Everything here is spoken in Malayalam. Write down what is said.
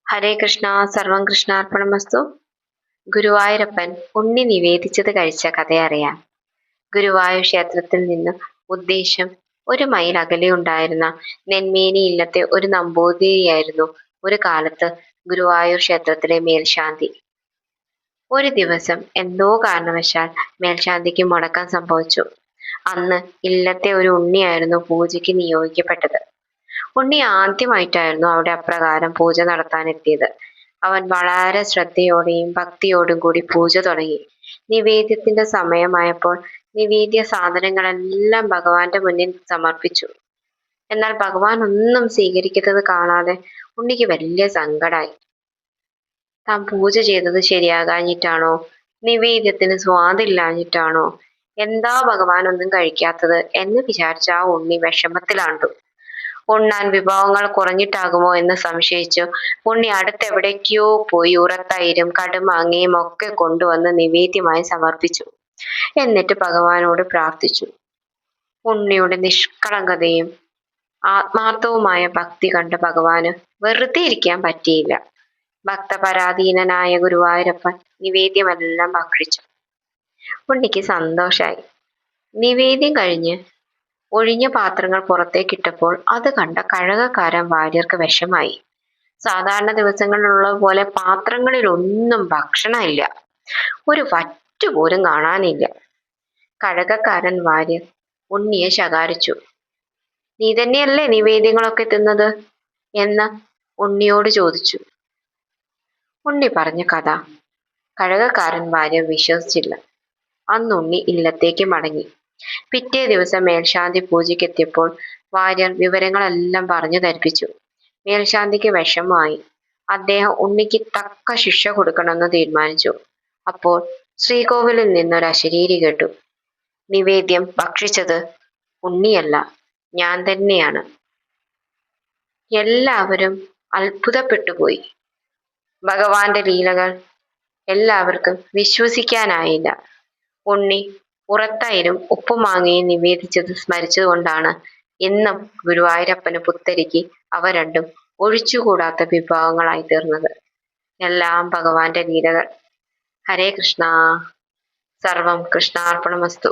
ഹരേ കൃഷ്ണ. സർവം കൃഷ്ണാർപ്പണമസ്തു. ഗുരുവായൂരപ്പൻ ഉണ്ണി നിവേദിച്ചത് കഴിച്ച കഥയറിയാം. ഗുരുവായൂർ ക്ഷേത്രത്തിൽ നിന്ന് ഉദ്ദേശം 1 മൈൽ അകലെയുണ്ടായിരുന്ന നെന്മേനി ഇല്ലത്തെ ഒരു നമ്പൂതിരിയായിരുന്നു ഒരു കാലത്ത് ഗുരുവായൂർ ക്ഷേത്രത്തിലെ മേൽശാന്തി. ഒരു ദിവസം എന്തോ കാരണവശാൽ മേൽശാന്തിക്ക് മുടക്കം സംഭവിച്ചു. അന്ന് ഇല്ലത്തെ ഒരു ഉണ്ണിയായിരുന്നു പൂജയ്ക്ക് നിയോഗിക്കപ്പെട്ടത്. ഉണ്ണി ആദ്യമായിട്ടായിരുന്നു അവിടെ അപ്രകാരം പൂജ നടത്താനെത്തിയത്. അവൻ വളരെ ശ്രദ്ധയോടെയും ഭക്തിയോടും കൂടി പൂജ തുടങ്ങി. നിവേദ്യത്തിന്റെ സമയമായപ്പോൾ നിവേദ്യ സാധനങ്ങളെല്ലാം ഭഗവാന്റെ മുന്നിൽ സമർപ്പിച്ചു. എന്നാൽ ഭഗവാൻ ഒന്നും സ്വീകരിക്കുന്നത് കാണാതെ ഉണ്ണിക്ക് വലിയ സങ്കടായി. താൻ പൂജ ചെയ്തത് ശരിയാകാഞ്ഞിട്ടാണോ, നിവേദ്യത്തിന് സ്വാദില്ലാഞ്ഞിട്ടാണോ, എന്താ ഭഗവാൻ ഒന്നും കഴിക്കാത്തത് എന്ന് വിചാരിച്ച ആ ഉണ്ണി വിഷമത്തിലാണ്ടു. ഉണ്ണാൻ വിഭവങ്ങൾ കുറഞ്ഞിട്ടാകുമോ എന്ന് സംശയിച്ചു ഉണ്ണി അടുത്തെവിടേക്കോ പോയി ഉറത്തൈരും കടുമാങ്ങയും ഒക്കെ കൊണ്ടുവന്ന് നിവേദ്യമായി സമർപ്പിച്ചു. എന്നിട്ട് ഭഗവാനോട് പ്രാർത്ഥിച്ചു. ഉണ്ണിയുടെ നിഷ്കളങ്കതയും ആത്മാർത്ഥവുമായ ഭക്തി കണ്ട ഭഗവാന് വെറുതെ ഇരിക്കാൻ പറ്റിയില്ല. ഭക്തപരാധീനനായ ഗുരുവായൂരപ്പൻ നിവേദ്യമെല്ലാം ഭക്ഷിച്ചു. ഉണ്ണിക്ക് സന്തോഷായി. നിവേദ്യം കഴിഞ്ഞ് ഒഴിഞ്ഞ പാത്രങ്ങൾ പുറത്തേക്കിട്ടപ്പോൾ അത് കണ്ട കഴകക്കാരൻ വാര്യർക്ക് വിഷമായി. സാധാരണ ദിവസങ്ങളിലുള്ള പോലെ പാത്രങ്ങളിലൊന്നും ഭക്ഷണമില്ല, ഒരു വറ്റുപോലും കാണാനില്ല. കഴകക്കാരൻ വാര്യർ ഉണ്ണിയെ ശകാരിച്ചു. നീ തന്നെയല്ലേ നിവേദ്യങ്ങളൊക്കെ തിന്നത് എന്ന് ഉണ്ണിയോട് ചോദിച്ചു. ഉണ്ണി പറഞ്ഞ കഥ കഴകക്കാരൻ വാര്യർ വിശ്വസിച്ചില്ല. അന്ന് ഉണ്ണി ഇല്ലത്തേക്ക് മടങ്ങി. പിറ്റേ ദിവസം മേൽശാന്തി പൂജയ്ക്കെത്തിയപ്പോൾ വാര്യർ വിവരങ്ങളെല്ലാം പറഞ്ഞു ധരിപ്പിച്ചു. മേൽശാന്തിക്ക് വിഷമമായി. അദ്ദേഹം ഉണ്ണിക്ക് തക്ക ശിക്ഷ കൊടുക്കണമെന്ന് തീരുമാനിച്ചു. അപ്പോൾ ശ്രീകോവിലിൽ നിന്നൊരു അശരീരി കേട്ടു. നിവേദ്യം ഭക്ഷിച്ചത് ഉണ്ണിയല്ല, ഞാൻ തന്നെയാണ്. എല്ലാവരും അത്ഭുതപ്പെട്ടുപോയി. ഭഗവാന്റെ ലീലകൾ എല്ലാവർക്കും വിശ്വസിക്കാനായില്ല. ഉണ്ണി ഉറത്തൈരും ഉപ്പുമാങ്ങയും നിവേദിച്ചത് സ്മരിച്ചുകൊണ്ടാണ് ഇന്നും ഗുരുവായൂരപ്പന് പുത്തരിക്ക് അവ രണ്ടും ഒഴിച്ചുകൂടാത്ത വിഭവങ്ങളായി തീർന്നത്. എല്ലാം ഭഗവാന്റെ ലീലകൾ. ഹരേ കൃഷ്ണ. സർവം കൃഷ്ണാർപ്പണമസ്തു.